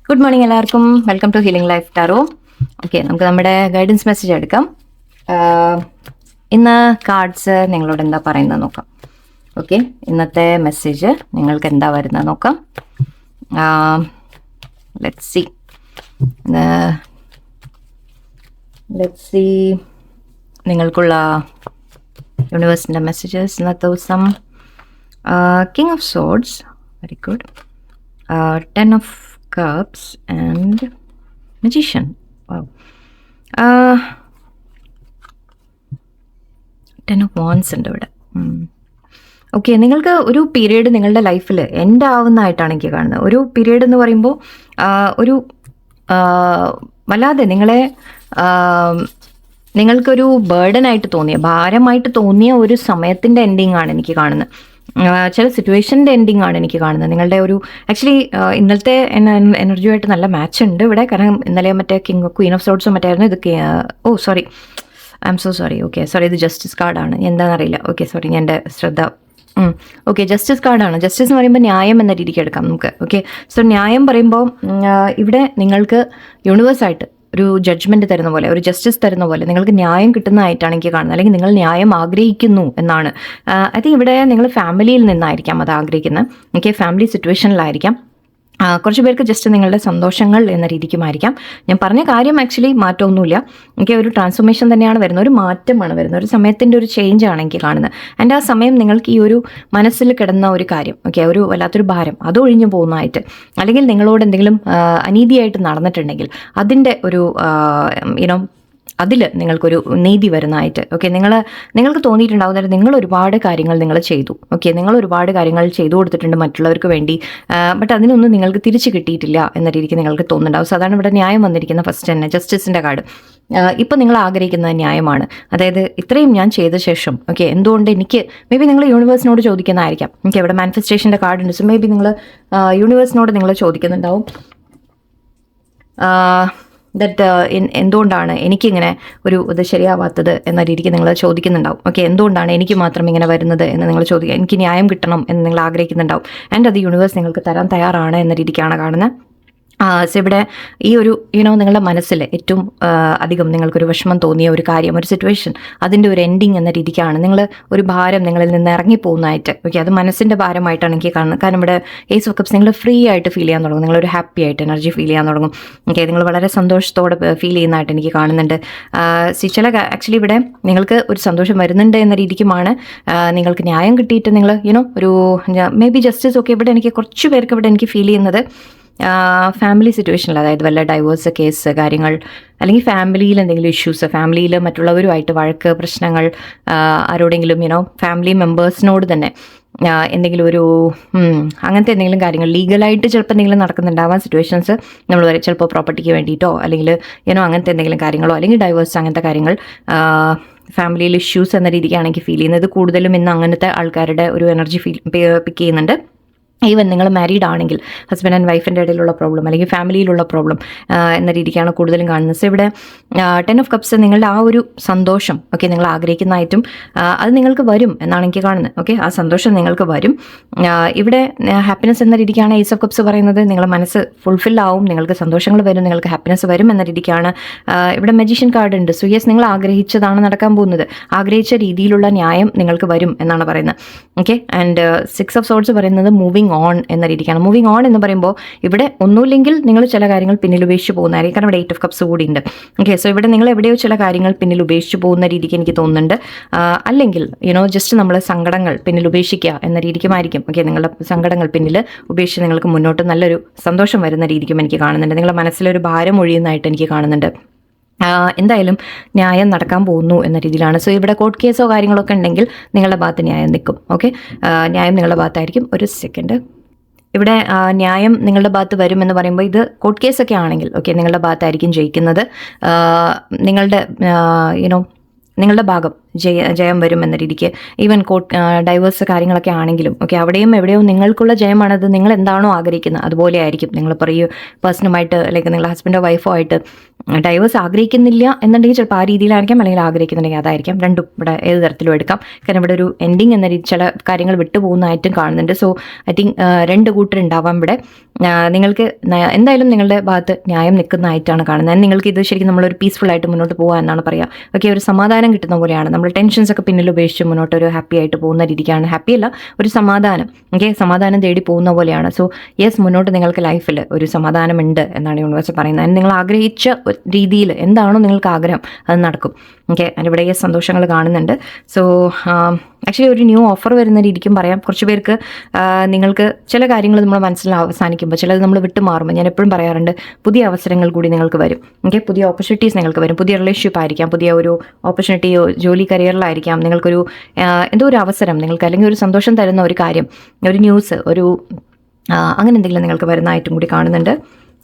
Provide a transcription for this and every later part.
Good morning എല്ലാവർക്കും. Welcome to healing life tarot. Okay, നമുക്ക് നമ്മുടെ ഗൈഡൻസ് മെസ്സേജ് എടുക്കാം. ഇന്ന് കാർഡ്സ് നിങ്ങളോട് എന്താ പറയുന്നത് നോക്കാം. ഓക്കെ, ഇന്നത്തെ മെസ്സേജ് നിങ്ങൾക്ക് എന്താ വരുന്നത് നോക്കാം. ലെറ്റ്സ് സീ നിങ്ങൾക്കുള്ള യൂണിവേഴ്സിൻ്റെ മെസ്സേജസ് ഇന്നത്തെ ദിവസം. King of swords, very good. 10 of cups and magician. Wow. 10 of wands ഉണ്ട് ഇവിടെ. ഓക്കെ, നിങ്ങൾക്ക് ഒരു പീരീഡ് നിങ്ങളുടെ ലൈഫിൽ എൻഡ് ആവുന്നതായിട്ടാണ് എനിക്ക് കാണുന്നത്. ഒരു പീരീഡ് എന്ന് പറയുമ്പോൾ ഒരു വല്ലാതെ നിങ്ങൾക്കൊരു ബേർഡനായിട്ട് തോന്നിയ, ഭാരമായിട്ട് തോന്നിയ ഒരു സമയത്തിൻ്റെ എൻഡിങ് ആണ് എനിക്ക് കാണുന്നത്. ചില സിറ്റുവേഷൻ്റെ എൻഡിങ് ആണ് എനിക്ക് കാണുന്നത്. നിങ്ങളുടെ ഒരു ആക്ച്വലി ഇന്നലത്തെ എനർജിയുമായിട്ട് നല്ല മാച്ച് ഉണ്ട് ഇവിടെ. കാരണം ഇന്നലെ മറ്റേ ക്വീൻ ഓഫ് സോർഡ്സും മറ്റായിരുന്നു. ഇത് sorry, I M so sorry. Okay, sorry, ഇത് ജസ്റ്റിസ് കാർഡാണ്. എന്താണെന്നറിയില്ല. ഓക്കെ, സോറി, ഞാൻ എൻ്റെ ശ്രദ്ധ. ഓക്കെ, ജസ്റ്റിസ് കാർഡാണ്. ജസ്റ്റിസ് എന്ന് പറയുമ്പോൾ ന്യായം എന്ന രീതിക്ക് എടുക്കാം നമുക്ക്. ഓക്കെ, സോ ന്യായം പറയുമ്പോൾ ഇവിടെ നിങ്ങൾക്ക് യൂണിവേഴ്സായിട്ട് ഒരു ജഡ്ജ്മെൻറ്റ് തരുന്ന പോലെ, ഒരു ജസ്റ്റിസ് തരുന്ന പോലെ നിങ്ങൾക്ക് ന്യായം കിട്ടുന്നതായിട്ടാണ് എനിക്ക് കാണുന്നത്. അല്ലെങ്കിൽ നിങ്ങൾ ന്യായം ആഗ്രഹിക്കുന്നു എന്നാണ്. അത് ഇവിടെ നിങ്ങൾ ഫാമിലിയിൽ നിന്നായിരിക്കാം അത് ആഗ്രഹിക്കുന്നത്. ഓക്കെ, ഫാമിലി സിറ്റുവേഷനിലായിരിക്കാം. കുറച്ച് പേർക്ക് ജസ്റ്റ് നിങ്ങളുടെ സന്തോഷങ്ങൾ എന്ന രീതിക്കുമായിരിക്കാം. ഞാൻ പറഞ്ഞ കാര്യം ആക്ച്വലി മാറ്റമൊന്നുമില്ല. എനിക്ക് ഒരു ട്രാൻസ്ഫോർമേഷൻ തന്നെയാണ് വരുന്നത്, ഒരു മാറ്റമാണ് വരുന്നത്, ഒരു സമയത്തിൻ്റെ ഒരു ചേഞ്ചാണ് എനിക്ക് കാണുന്നത്. ആൻഡ് ആ സമയം നിങ്ങൾക്ക് ഈ ഒരു മനസ്സിൽ കിടന്ന ഒരു കാര്യം, ഓക്കെ, ഒരു വല്ലാത്തൊരു ഭാരം അത് ഒഴിഞ്ഞു പോകുന്നതായിട്ട്, അല്ലെങ്കിൽ നിങ്ങളോട് എന്തെങ്കിലും അനീതിയായിട്ട് നടന്നിട്ടുണ്ടെങ്കിൽ അതിൻ്റെ ഒരു അതിൽ നിങ്ങൾക്കൊരു നീതി വരുന്നതായിട്ട്. ഓക്കെ, നിങ്ങൾക്ക് തോന്നിയിട്ടുണ്ടാവുന്നത് നിങ്ങൾ ഒരുപാട് കാര്യങ്ങൾ നിങ്ങൾ ചെയ്തു. ഓക്കെ, നിങ്ങൾ ഒരുപാട് കാര്യങ്ങൾ ചെയ്തു കൊടുത്തിട്ടുണ്ട് മറ്റുള്ളവർക്ക് വേണ്ടി. ബട്ട് അതിനൊന്നും നിങ്ങൾക്ക് തിരിച്ചു കിട്ടിയിട്ടില്ല എന്ന രീതിക്ക് നിങ്ങൾക്ക് തോന്നുന്നുണ്ടാവും. സാധാരണ ഇവിടെ ന്യായം വന്നിരിക്കുന്ന ഫസ്റ്റ് തന്നെ ജസ്റ്റിസിൻ്റെ കാർഡ്. ഇപ്പം നിങ്ങൾ ആഗ്രഹിക്കുന്ന ന്യായമാണ്. അതായത് ഇത്രയും ഞാൻ ചെയ്ത ശേഷം ഓക്കെ എന്തുകൊണ്ട് എനിക്ക്, മേ ബി നിങ്ങൾ യൂണിവേഴ്സിനോട് ചോദിക്കുന്നതായിരിക്കാം. ഓക്കെ, ഇവിടെ മാനിഫെസ്റ്റേഷൻ്റെ കാർഡ് ഉണ്ട്. സോ മേ ബി നിങ്ങൾ യൂണിവേഴ്സിനോട് നിങ്ങൾ ചോദിക്കുന്നുണ്ടാവും എന്തുകൊണ്ടാണ് എനിക്കിങ്ങനെ ഒരു ഇത് ശരിയാവാത്തത് എന്ന രീതിക്ക് നിങ്ങൾ ചോദിക്കുന്നുണ്ടാവും. ഓക്കെ, എന്തുകൊണ്ടാണ് എനിക്ക് മാത്രം ഇങ്ങനെ വരുന്നത് എന്ന് നിങ്ങൾ ചോദിക്കുക. എനിക്ക് ന്യായം കിട്ടണം എന്ന് നിങ്ങൾ ആഗ്രഹിക്കുന്നുണ്ടാവും. ആൻഡ് അത് യൂണിവേഴ്സ് നിങ്ങൾക്ക് തരാൻ തയ്യാറാണ് എന്ന രീതിക്കാണ് കാണുന്നത്. സോ ഇവിടെ ഈ ഒരു നിങ്ങളുടെ മനസ്സിൽ ഏറ്റവും അധികം നിങ്ങൾക്കൊരു വിഷമം തോന്നിയ ഒരു കാര്യം, ഒരു സിറ്റുവേഷൻ, അതിൻ്റെ ഒരു എൻഡിങ് എന്ന രീതിക്കാണ്. നിങ്ങൾ ഒരു ഭാരം നിങ്ങളിൽ നിന്ന് ഇറങ്ങിപ്പോകുന്നതായിട്ട്. ഓക്കെ, അത് മനസ്സിൻ്റെ ഭാരമായിട്ടാണ് എനിക്ക് കാണുന്നത്. കാരണം ഇവിടെ ഏസ് ഓഫ് കപ്സ് നിങ്ങൾ ഫ്രീ ആയിട്ട് ഫീൽ ചെയ്യാൻ തുടങ്ങും. നിങ്ങളൊരു ഹാപ്പി ആയിട്ട് എനർജി ഫീൽ ചെയ്യാൻ തുടങ്ങും. ഓക്കെ, നിങ്ങൾ വളരെ സന്തോഷത്തോടെ ഫീൽ ചെയ്യുന്നതായിട്ട് എനിക്ക് കാണുന്നുണ്ട്. ചില ആക്ച്വലി ഇവിടെ നിങ്ങൾക്ക് ഒരു സന്തോഷം വരുന്നുണ്ട് എന്ന രീതിക്കുമാണ്. നിങ്ങൾക്ക് ന്യായം കിട്ടിയിട്ട് നിങ്ങൾ ഒരു മേ ബി ജസ്റ്റിസ്. ഓക്കെ, ഇവിടെ എനിക്ക് കുറച്ച് പേർക്ക് ഇവിടെ എനിക്ക് ഫീൽ ചെയ്യുന്നത് ഫാമിലി സിറ്റുവേഷനിൽ, അതായത് വല്ല ഡൈവേഴ്സ് കേസ് കാര്യങ്ങൾ, അല്ലെങ്കിൽ ഫാമിലിയിൽ എന്തെങ്കിലും ഇഷ്യൂസ്, ഫാമിലിയിൽ മറ്റുള്ളവരുമായിട്ട് വഴക്ക്, പ്രശ്നങ്ങൾ, ആരോടെങ്കിലും ഫാമിലി മെമ്പേഴ്സിനോട് തന്നെ എന്തെങ്കിലും ഒരു അങ്ങനത്തെ എന്തെങ്കിലും കാര്യങ്ങൾ ലീഗലായിട്ട് ചിലപ്പോൾ എന്തെങ്കിലും നടക്കുന്നുണ്ടാവാൻ സിറ്റുവേഷൻസ്. നമ്മൾ വരെ ചിലപ്പോൾ പ്രോപ്പർട്ടിക്ക് വേണ്ടിയിട്ടോ അല്ലെങ്കിൽ അങ്ങനത്തെ എന്തെങ്കിലും കാര്യങ്ങളോ, അല്ലെങ്കിൽ ഡൈവേഴ്സ് അങ്ങനത്തെ കാര്യങ്ങൾ, ഫാമിലിയിൽ ഇഷ്യൂസ് എന്ന രീതിക്കാണ് എനിക്ക് ഫീൽ ചെയ്യുന്നത്. കൂടുതലും ഇന്ന് അങ്ങനത്തെ ആൾക്കാരുടെ ഒരു എനർജി പിക്ക് ചെയ്യുന്നുണ്ട്. ഈവൻ നിങ്ങൾ മാരീഡ് ആണെങ്കിൽ ഹസ്ബൻഡ് ആൻഡ് വൈഫിൻ്റെ ഇടയിലുള്ള പ്രോബ്ലം, അല്ലെങ്കിൽ ഫാമിലിയിലുള്ള പ്രോബ്ലം എന്ന രീതിക്കാണ് കൂടുതലും കാണുന്നത്. സോ ഇവിടെ 10 of Cups നിങ്ങളുടെ ആ ഒരു സന്തോഷം ഓക്കെ നിങ്ങൾ ആഗ്രഹിക്കുന്നതായിട്ടും അത് നിങ്ങൾക്ക് വരും എന്നാണ് എനിക്ക് കാണുന്നത്. ഓക്കെ, ആ സന്തോഷം നിങ്ങൾക്ക് വരും. ഇവിടെ ഹാപ്പിനെസ് എന്ന രീതിക്കാണ് ഏസ് ഓഫ് കപ്സ് പറയുന്നത്. നിങ്ങളുടെ മനസ്സ് ഫുൾഫിൽ ആവും, നിങ്ങൾക്ക് സന്തോഷങ്ങൾ വരും, നിങ്ങൾക്ക് ഹാപ്പിനെസ് വരും എന്ന രീതിക്കാണ്. ഇവിടെ മജീഷ്യൻ കാർഡ് ഉണ്ട്. സോ യെസ്, നിങ്ങൾ ആഗ്രഹിച്ചതാണ് നടക്കാൻ പോകുന്നത്. ആഗ്രഹിച്ച രീതിയിലുള്ള ന്യായം നിങ്ങൾക്ക് വരും എന്നാണ് പറയുന്നത്. ഓക്കെ, ആൻഡ് 6 of Swords പറയുന്നത് മൂവിങ് ഓൺ എന്ന രീതിക്കാണ്. മൂവിങ് ഓൺ എന്ന് പറയുമ്പോൾ ഇവിടെ ഒന്നുമില്ലെങ്കിൽ നിങ്ങൾ ചില കാര്യങ്ങൾ പിന്നിൽ ഉപേക്ഷിച്ച് പോകുന്നതായിരിക്കും. കാരണം ഇവിടെ 8 of Cups കൂടി ഉണ്ട്. ഓക്കെ, സോ ഇവിടെ നിങ്ങൾ എവിടെയോ ചില കാര്യങ്ങൾ പിന്നിൽ ഉപേക്ഷിച്ച് പോകുന്ന രീതിക്ക് എനിക്ക് തോന്നുന്നുണ്ട്. അല്ലെങ്കിൽ ജസ്റ്റ് നമ്മൾ സങ്കടങ്ങൾ പിന്നിൽ ഉപേക്ഷിക്കുക എന്ന രീതിക്കുമായിരിക്കും. ഓക്കെ, നിങ്ങളുടെ സങ്കടങ്ങൾ പിന്നിൽ ഉപേക്ഷിച്ച് നിങ്ങൾക്ക് മുന്നോട്ട് നല്ലൊരു സന്തോഷം വരുന്ന രീതിക്കും എനിക്ക് കാണുന്നുണ്ട്. നിങ്ങളുടെ മനസ്സിലൊരു ഭാരം ഒഴിയുന്നതായിട്ട് എനിക്ക് കാണുന്നുണ്ട്. എന്തായാലും ന്യായം നടക്കാൻ പോകുന്നു എന്ന രീതിയിലാണ്. സോ ഇവിടെ കോർട്ട് കേസോ കാര്യങ്ങളൊക്കെ ഉണ്ടെങ്കിൽ നിങ്ങളുടെ ഭാഗത്ത് ന്യായം നിൽക്കും. ഓക്കെ, ന്യായം നിങ്ങളുടെ ഭാഗത്തായിരിക്കും. ഒരു സെക്കൻഡ്, ഇവിടെ ന്യായം നിങ്ങളുടെ ഭാഗത്ത് വരുമെന്ന് പറയുമ്പോൾ ഇത് കോർട്ട് കേസൊക്കെ ആണെങ്കിൽ ഓക്കെ നിങ്ങളുടെ ഭാഗത്തായിരിക്കും ജയിക്കുന്നത്. നിങ്ങളുടെ നിങ്ങളുടെ ഭാഗം ജയം വരും എന്ന രീതിക്ക്. ഈവൻ ഡൈവേഴ്സ് കാര്യങ്ങളൊക്കെ ആണെങ്കിലും ഓക്കെ അവിടെയും എവിടെയോ നിങ്ങൾക്കുള്ള ജയമാണത്. നിങ്ങൾ എന്താണോ ആഗ്രഹിക്കുന്നത് അതുപോലെ ആയിരിക്കും. നിങ്ങൾ പറയൂ പേഴ്സണുമായിട്ട് അല്ലെങ്കിൽ നിങ്ങളുടെ ഹസ്ബൻഡോ വൈഫോ ആയിട്ട് ഡൈവേഴ്സ് ആഗ്രഹിക്കുന്നില്ല എന്നുണ്ടെങ്കിൽ ചിലപ്പോൾ ആ രീതിയിലായിരിക്കാം, അല്ലെങ്കിൽ ആഗ്രഹിക്കുന്നുണ്ടെങ്കിൽ അതായിരിക്കാം. രണ്ടും ഇവിടെ ഏത് തരത്തിലും എടുക്കാം. കാരണം ഇവിടെ ഒരു എൻഡിങ് എന്ന രീതി ചില കാര്യങ്ങൾ വിട്ടുപോകുന്നതായിട്ടും കാണുന്നുണ്ട്. സോ ഐ തിങ്ക് രണ്ട് കൂട്ടരുണ്ടാവാം ഇവിടെ. നിങ്ങൾക്ക് എന്തായാലും നിങ്ങളുടെ ഭാഗത്ത് ന്യായം നിൽക്കുന്നതായിട്ടാണ് കാണുന്നത്. നിങ്ങൾക്ക് ഇത് ശരിക്കും നമ്മളൊരു പീസ്ഫുൾ ആയിട്ട് മുന്നോട്ട് പോകുക എന്നാണ് പറയുക. ഓക്കെ, ഒരു സമാധാനം കിട്ടുന്ന പോലെയാണ്. നമ്മൾ ടെൻഷൻസ് ഒക്കെ പിന്നിൽ ഉപേക്ഷിച്ച് മുന്നോട്ട് ഒരു ഹാപ്പി ആയിട്ട് പോകുന്ന രീതിക്കാണ്. ഹാപ്പി അല്ല, ഒരു സമാധാനം. ഓക്കെ, സമാധാനം തേടി പോകുന്ന പോലെയാണ്. സോ യെസ്, മുന്നോട്ട് നിങ്ങൾക്ക് ലൈഫിൽ ഒരു സമാധാനമുണ്ട് എന്നാണ് യൂണിവേഴ്സ് പറയുന്നത്. നിങ്ങൾ ആഗ്രഹിച്ച രീതിയിൽ എന്താണോ നിങ്ങൾക്ക് ആഗ്രഹം അത് നടക്കും. ഓക്കെ, അതിവിടെ സന്തോഷങ്ങൾ കാണുന്നുണ്ട്. സോ ആക്ച്വലി ഒരു ന്യൂ ഓഫർ വരുന്ന രീതിക്കും പറയാം. കുറച്ച് പേർക്ക് നിങ്ങൾക്ക് ചില കാര്യങ്ങൾ നമ്മൾ മനസ്സിൽ അവസാനിക്കുമ്പോൾ ചിലത് നമ്മൾ വിട്ടുമാറുമ്പോൾ, ഞാൻ എപ്പോഴും പറയാറുണ്ട്, പുതിയ അവസരങ്ങൾ കൂടി നിങ്ങൾക്ക് വരും. ഓക്കെ, പുതിയ ഓപ്പർച്യൂണിറ്റീസ് നിങ്ങൾക്ക് വരും. പുതിയ റിലേഷൻഷിപ്പ് ആയിരിക്കാം, പുതിയ ഒരു ഓപ്പർച്യൂണിറ്റിയോ ജോലി കരിയറിലായിരിക്കാം. നിങ്ങൾക്കൊരു എന്തോ ഒരു അവസരം നിങ്ങൾക്ക്, അല്ലെങ്കിൽ ഒരു സന്തോഷം തരുന്ന ഒരു കാര്യം, ഒരു ന്യൂസ്, ഒരു അങ്ങനെ എന്തെങ്കിലും നിങ്ങൾക്ക് വരുന്നതായിട്ടും കൂടി കാണുന്നുണ്ട്.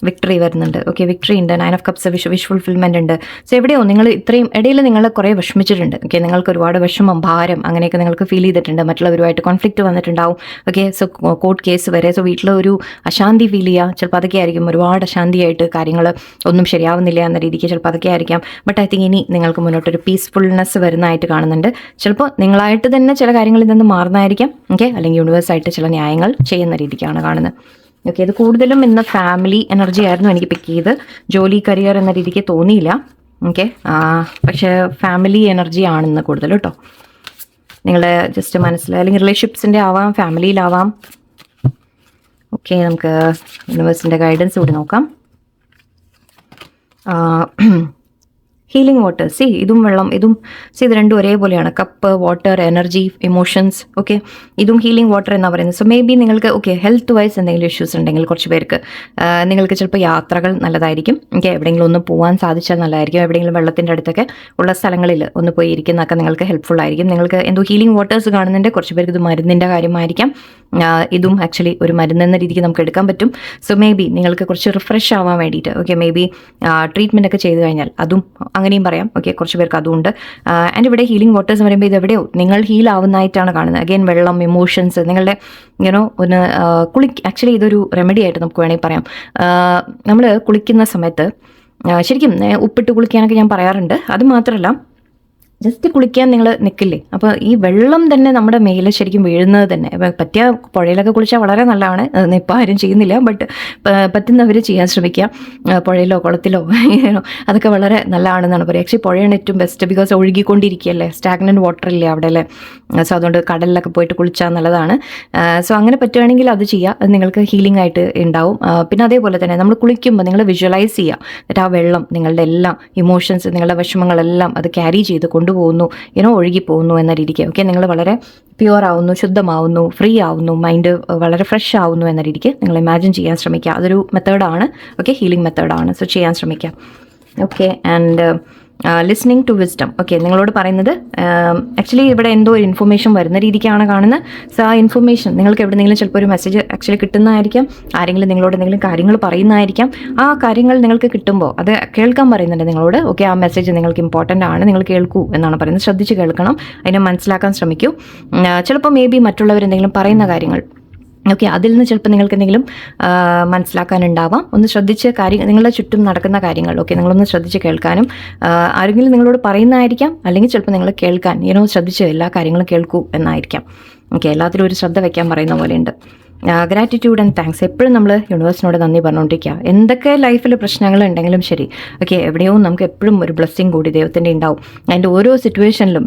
വിക്ടറി വരുന്നുണ്ട്. ഓക്കെ, വിക്ടറി ഉണ്ട്. 9 ഓഫ് കപ്സ് വിഷ് ഫുൾഫിൽമെൻ്റ് ഉണ്ട്. സോ എവിടെയോ നിങ്ങൾ ഇത്രയും ഇടയിൽ നിങ്ങൾ കുറേ വിഷമിച്ചിട്ടുണ്ട്. ഓക്കെ, നിങ്ങൾക്ക് ഒരുപാട് വിഷമം, ഭാരം അങ്ങനെയൊക്കെ നിങ്ങൾക്ക് ഫീൽ ചെയ്തിട്ടുണ്ട്. മറ്റുള്ളവരുമായിട്ട് കോൺഫ്ലിക്റ്റ് വന്നിട്ടുണ്ടാവും. ഓക്കെ, സോ കോർട്ട് കേസ് വരെ. സോ വീട്ടിൽ ഒരു അശാന്തി ഫീൽ ചെയ്യുക, ചിലപ്പോൾ അതൊക്കെ ആയിരിക്കും. ഒരുപാട് അശാന്തിയായിട്ട് കാര്യങ്ങൾ ഒന്നും ശരിയാവുന്നില്ല എന്ന രീതിക്ക് ചിലപ്പോൾ അതൊക്കെ ആയിരിക്കാം. ബട്ട് ഐ തിങ്ക് ഇനി നിങ്ങൾക്ക് മുന്നോട്ടൊരു പീസ്ഫുൾനെസ് വരുന്നതായിട്ട് കാണുന്നുണ്ട്. ചിലപ്പോൾ നിങ്ങളായിട്ട് തന്നെ ചില കാര്യങ്ങളിൽ നിന്ന് മാറുന്നതായിരിക്കാം. ഓക്കെ, അല്ലെങ്കിൽ യൂണിവേഴ്സായിട്ട് ചില ന്യായങ്ങൾ ചെയ്യുന്ന രീതിക്കാണ് കാണുന്നത്. ഓക്കെ, ഇത് കൂടുതലും ഇന്ന് ഫാമിലി എനർജി ആയിരുന്നു എനിക്ക് പിക്ക് ചെയ്ത്. ജോലി കരിയർ എന്ന രീതിക്ക് തോന്നിയില്ല. ഓക്കെ, പക്ഷേ ഫാമിലി എനർജി ആണെന്ന് കൂടുതൽ കേട്ടോ. നിങ്ങളുടെ ജസ്റ്റ് മനസ്സിൽ, അല്ലെങ്കിൽ റിലേഷൻഷിപ്സിൻ്റെ ആവാം, ഫാമിലിയിലാവാം. ഓക്കെ, നമുക്ക് യൂണിവേഴ്സിൻ്റെ ഗൈഡൻസ് കൂടി നോക്കാം. ഹീലിംഗ് വാട്ടർ, ഇതും വെള്ളം, ഇത് രണ്ടും ഒരേപോലെയാണ്. Cup, water, energy, emotions. Okay, ഇതും ഹീലിംഗ് വാട്ടർ എന്നാണ് പറയുന്നത്. സോ മേ ബി നിങ്ങൾക്ക് ഹെൽത്ത് വൈസ് എന്തെങ്കിലും ഇഷ്യൂസ് ഉണ്ടെങ്കിൽ കുറച്ച് പേർക്ക് നിങ്ങൾക്ക് ചിലപ്പോൾ യാത്രകൾ നല്ലതായിരിക്കും. ഓക്കെ, എവിടെയെങ്കിലും ഒന്ന് പോകാൻ സാധിച്ചാൽ നല്ലതായിരിക്കും. എവിടെയെങ്കിലും വെള്ളത്തിൻ്റെ അടുത്തൊക്കെ ഉള്ള സ്ഥലങ്ങളിൽ ഒന്ന് പോയി ഇരിക്കുന്നതൊക്കെ നിങ്ങൾക്ക് ഹെൽപ്ഫുൾ ആയിരിക്കും. നിങ്ങൾക്ക് എന്തോ ഹീലിംഗ് വാട്ടേഴ്സ് കാണുന്നുണ്ട്. കുറച്ച് പേർക്ക് ഇത് മരുന്നിൻ്റെ കാര്യമായിരിക്കാം. ഇതും ആക്ച്വലി ഒരു മരുന്നെന്ന രീതിക്ക് നമുക്ക് എടുക്കാൻ പറ്റും. സോ മേ ബി നിങ്ങൾക്ക് കുറച്ച് റിഫ്രഷ് ആവാൻ വേണ്ടിയിട്ട്, ഓക്കെ, മേ ബി ട്രീറ്റ്മെൻ്റ് ഒക്കെ ചെയ്ത് കഴിഞ്ഞാൽ അതും അങ്ങനെയും പറയാം. ഓക്കെ, കുറച്ച് പേർക്ക് അതുണ്ട്. ആൻഡ് ഇവിടെ ഹീലിംഗ് വാട്ടേഴ്സ് പറയുമ്പോൾ ഇത് എവിടെയോ നിങ്ങൾ ഹീൽ ആവുന്നതായിട്ടാണ് കാണുന്നത്. അഗെയിൻ വെള്ളം, ഇമോഷൻസ്, നിങ്ങളുടെ ഒന്ന് ആക്ച്വലി ഇതൊരു റെമഡി ആയിട്ട് നമുക്ക് വേണമെങ്കിൽ പറയാം. നമ്മൾ കുളിക്കുന്ന സമയത്ത് ശരിക്കും ഉപ്പിട്ട് കുളിക്കാനൊക്കെ ഞാൻ പറയാറുണ്ട്. അത് മാത്രമല്ല, ജസ്റ്റ് കുളിക്കാൻ നിങ്ങൾ നിൽക്കില്ലേ, അപ്പോൾ ഈ വെള്ളം തന്നെ നമ്മുടെ മേലെ ശരിക്കും വീഴുന്നത് തന്നെ. പറ്റിയ പുഴയിലൊക്കെ കുളിച്ചാൽ വളരെ നല്ലതാണ്. ഇപ്പോൾ ആരും ചെയ്യുന്നില്ല, ബട്ട് പറ്റുന്നവർ ചെയ്യാൻ ശ്രമിക്കുക. പുഴയിലോ കുളത്തിലോ അതൊക്കെ വളരെ നല്ലതാണെന്നാണ് പറയുക. ആക്ച്വലി പുഴയാണ് ഏറ്റവും ബെസ്റ്റ്. ബിക്കോസ് ഒഴുകിക്കൊണ്ടിരിക്കുകയല്ലേ, സ്റ്റാഗ്നൻറ്റ് വാട്ടർ ഇല്ലേ അവിടെ അല്ലേ. സോ അതുകൊണ്ട് കടലിലൊക്കെ പോയിട്ട് കുളിച്ചാൽ നല്ലതാണ്. സോ അങ്ങനെ പറ്റുകയാണെങ്കിൽ അത് ചെയ്യുക. അത് നിങ്ങൾക്ക് ഹീലിംഗ് ആയിട്ട് ഉണ്ടാവും. പിന്നെ അതേപോലെ തന്നെ നമ്മൾ കുളിക്കുമ്പോൾ നിങ്ങൾ വിഷ്വലൈസ് ചെയ്യുക, എന്നിട്ട് ആ വെള്ളം നിങ്ങളുടെ എല്ലാം ഇമോഷൻസ്, നിങ്ങളുടെ വിഷമങ്ങളെല്ലാം അത് ക്യാരി ചെയ്ത് കൊണ്ടുപോകുന്നു, ഒഴുകിപ്പോകുന്നു എന്ന രീതിക്ക്. ഓക്കെ, നിങ്ങൾ വളരെ പ്യുവർ ആവുന്നു, ശുദ്ധമാവുന്നു, ഫ്രീ ആവുന്നു, മൈൻഡ് വളരെ ഫ്രഷ് ആവുന്നു എന്ന രീതിക്ക് നിങ്ങൾ ഇമാജിൻ ചെയ്യാൻ ശ്രമിക്കുക. അതൊരു മെത്തേഡാണ്. ഓക്കെ, ഹീലിംഗ് മെത്തേഡാണ്. സോ ചെയ്യാൻ ശ്രമിക്കുക. Okay, and listening to wisdom. Okay, നിങ്ങളോട് പറയുന്നത് ആക്ച്വലി ഇവിടെ എന്തോ ഒരു ഇൻഫർമേഷൻ വരുന്ന രീതിക്കാണ് കാണുന്നത്. സോ ആ ഇൻഫർമേഷൻ നിങ്ങൾക്ക് എവിടെയെങ്കിലും ചിലപ്പോൾ ഒരു മെസ്സേജ് ആക്ച്വലി കിട്ടുന്നതായിരിക്കാം. ആരെങ്കിലും നിങ്ങളോട് എന്തെങ്കിലും കാര്യങ്ങൾ പറയുന്നതായിരിക്കാം. ആ കാര്യങ്ങൾ നിങ്ങൾക്ക് കിട്ടുമ്പോൾ അത് കേൾക്കാൻ പറയുന്നുണ്ട് നിങ്ങളോട്. ഓക്കെ, ആ മെസ്സേജ് നിങ്ങൾക്ക് ഇമ്പോർട്ടൻ്റ് ആണ്, നിങ്ങൾ കേൾക്കൂ എന്നാണ് പറയുന്നത്. ശ്രദ്ധിച്ച് കേൾക്കണം, അതിനെ മനസ്സിലാക്കാൻ ശ്രമിക്കൂ. ചിലപ്പോൾ മേ ബി മറ്റുള്ളവർ എന്തെങ്കിലും പറയുന്ന കാര്യങ്ങൾ, ഓക്കെ, അതിൽ നിന്ന് ചിലപ്പോൾ നിങ്ങൾക്ക് എന്തെങ്കിലും മനസ്സിലാക്കാനുണ്ടാവാം. ഒന്ന് ശ്രദ്ധിച്ച് നിങ്ങളുടെ ചുറ്റും നടക്കുന്ന കാര്യങ്ങൾ, ഓക്കെ, നിങ്ങളൊന്ന് ശ്രദ്ധിച്ച് കേൾക്കാനും, ആരെങ്കിലും നിങ്ങളോട് പറയുന്നതായിരിക്കാം, അല്ലെങ്കിൽ ചിലപ്പോൾ നിങ്ങൾ കേൾക്കാൻ ശ്രദ്ധിച്ച് എല്ലാ കാര്യങ്ങളും കേൾക്കൂ എന്നായിരിക്കാം. ഓക്കെ, എല്ലാത്തിലും ഒരു ശ്രദ്ധ വയ്ക്കാൻ പറയുന്ന പോലെയുണ്ട്. Gratitude and thanks. എപ്പോഴും നമ്മൾ യൂണിവേഴ്സിനോട് നന്ദി പറഞ്ഞുകൊണ്ടിരിക്കുക. എന്തൊക്കെ ലൈഫിൽ പ്രശ്നങ്ങൾ ഉണ്ടെങ്കിലും ശരി, ഓക്കെ, എവിടെയോ നമുക്ക് എപ്പോഴും ഒരു ബ്ലെസ്സിങ് കൂടി ദൈവത്തിൻ്റെ ഉണ്ടാവും. അതിൻ്റെ ഓരോ സിറ്റുവേഷനിലും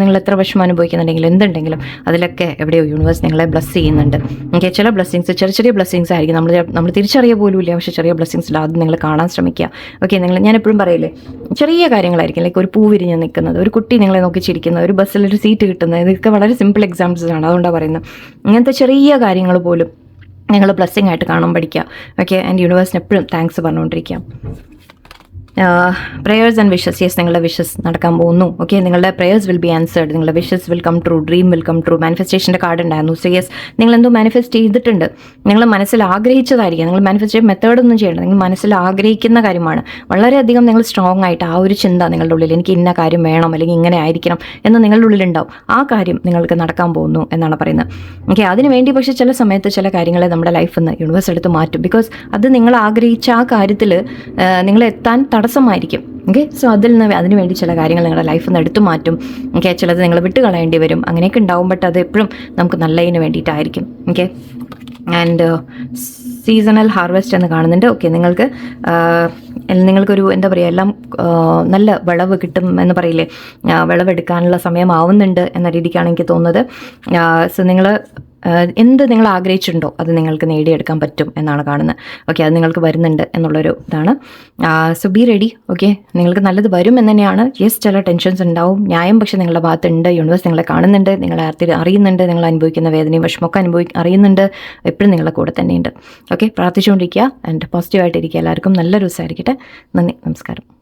നിങ്ങൾ എത്ര വിഷമം അനുഭവിക്കുന്നുണ്ടെങ്കിലും എന്തുണ്ടെങ്കിലും അതിലൊക്കെ എവിടെയോ യൂണിവേഴ്സ് നിങ്ങളെ ബ്ലെസ് ചെയ്യുന്നുണ്ട്. ഓക്കെ, ചില ബ്ലെസ്സിങ്സ് ചെറിയ ബ്ലെസ്സിങ്സ് ആയിരിക്കും, നമ്മൾ തിരിച്ചറിയ പോലും ഇല്ല. പക്ഷേ ചെറിയ ബ്ലെസ്സിങ്സ് അത് നിങ്ങൾ കാണാൻ ശ്രമിക്കുക. ഓക്കെ, ഞാൻ എപ്പോഴും പറയില്ലേ, ചെറിയ കാര്യങ്ങളായിരിക്കും. ലൈക്ക് ഒരു പൂ വിരിഞ്ഞ് നിൽക്കുന്നത്, ഒരു കുട്ടി നിങ്ങളെ നോക്കി ചിരിക്കുന്നത്, ഒരു ബസ്സിലൊരു സീറ്റ് കിട്ടുന്നത്, ഇതൊക്കെ വളരെ സിമ്പിൾ എക്സാമ്പിൾസ് ആണ്. അതുകൊണ്ടാണ് പറയുന്നത്. ഇങ്ങനത്തെ ചെറിയ കാര്യങ്ങൾ പോലും നിങ്ങൾ ബ്ലെസ്സിങ് ആയിട്ട് കാണാൻ പഠിക്കുക. ഓക്കെ, ആൻഡ് യൂണിവേഴ്സിന് എപ്പോഴും താങ്ക്സ് പറഞ്ഞുകൊണ്ടിരിക്കുക. Prayers and wishes. യെസ്, നിങ്ങളുടെ വിഷസ് നടക്കാൻ പോകുന്നു. ഓക്കെ, നിങ്ങളുടെ പ്രേയേഴ്സ് വിൽ ബി ആൻസേർഡ്, നിങ്ങളുടെ wishes will come true, dream will come true. മാനിഫെസ്റ്റേഷൻ്റെ കാർഡ് ഉണ്ടായിരുന്നു. സോ യെസ്, നിങ്ങളെന്തോ മാനിഫെസ്റ്റ് ചെയ്തിട്ടുണ്ട്, നിങ്ങൾ മനസ്സിൽ ആഗ്രഹിച്ചതായിരിക്കും. നിങ്ങൾ മാനിഫെസ്റ്റ് മെത്തേഡൊന്നും ചെയ്യണ്ട, നിങ്ങൾ മനസ്സിൽ ആഗ്രഹിക്കുന്ന കാര്യമാണ്. വളരെയധികം നിങ്ങൾ സ്ട്രോങ് ആയിട്ട് ആ ഒരു ചിന്ത നിങ്ങളുടെ ഉള്ളിൽ, എനിക്ക് ഇന്ന കാര്യം വേണം, അല്ലെങ്കിൽ ഇങ്ങനെ ആയിരിക്കണം എന്ന് നിങ്ങളുടെ ഉള്ളിലുണ്ടാവും. ആ കാര്യം നിങ്ങൾക്ക് നടക്കാൻ പോകുന്നു എന്നാണ് പറയുന്നത്. ഓക്കെ, അതിനുവേണ്ടി പക്ഷേ ചില സമയത്ത് ചില കാര്യങ്ങളെ നമ്മുടെ ലൈഫിൽ നിന്ന് യൂണിവേഴ്സ് എടുത്ത് മാറ്റും. ബിക്കോസ് അത് നിങ്ങൾ ആഗ്രഹിച്ച ആ കാര്യത്തിൽ നിങ്ങൾ എത്താൻ തടസ്സമായിരിക്കും. ഓക്കെ, സോ അതിന് വേണ്ടി ചില കാര്യങ്ങൾ നിങ്ങളുടെ ലൈഫിൽ നിന്ന് എടുത്തു മാറ്റും. ഓക്കെ, ചിലത് നിങ്ങൾ വിട്ട് കളയേണ്ടി വരും. അങ്ങനെയൊക്കെ ഉണ്ടാവും. ബട്ട് അത് എപ്പോഴും നമുക്ക് നല്ലതിന് വേണ്ടിയിട്ടായിരിക്കും. ഓക്കെ, ആൻഡ് സീസണൽ ഹാർവെസ്റ്റ് എന്ന് കാണുന്നുണ്ട്. ഓക്കെ, നിങ്ങൾക്കൊരു എന്താ പറയുക, എല്ലാം നല്ല വിളവ് കിട്ടും എന്ന് പറയില്ലേ, വിളവെടുക്കാനുള്ള സമയമാവുന്നുണ്ട് എന്ന രീതിക്കാണ് എനിക്ക് തോന്നുന്നത്. സോ എന്ത് നിങ്ങൾ ആഗ്രഹിച്ചിട്ടുണ്ടോ അത് നിങ്ങൾക്ക് നേടിയെടുക്കാൻ പറ്റും എന്നാണ് കാണുന്നത്. ഓക്കെ, അത് നിങ്ങൾക്ക് വരുന്നുണ്ട് എന്നുള്ളൊരു ഇതാണ്. So be ready. ഓക്കെ, നിങ്ങൾക്ക് നല്ലത് വരും എന്ന് തന്നെയാണ്. യെസ്, ചില ടെൻഷൻസ് ഉണ്ടാവും, ന്യായം പക്ഷേ നിങ്ങളുടെ ഭാഗത്തുണ്ട്. യൂണിവേഴ്സ് നിങ്ങളെ കാണുന്നുണ്ട്, നിങ്ങളെ അറിയുന്നുണ്ട്, നിങ്ങൾ അനുഭവിക്കുന്ന വേദനയും വിഷമമൊക്കെ അറിയുന്നുണ്ട്. എപ്പോഴും നിങ്ങളുടെ കൂടെ തന്നെയുണ്ട്. ഓക്കെ, പ്രാർത്ഥിച്ചുകൊണ്ടിരിക്കുക ആൻഡ് പോസിറ്റീവായിട്ടിരിക്കുക. എല്ലാവർക്കും നല്ലൊരു ദിവസമായിരിക്കട്ടെ. നന്ദി, നമസ്കാരം.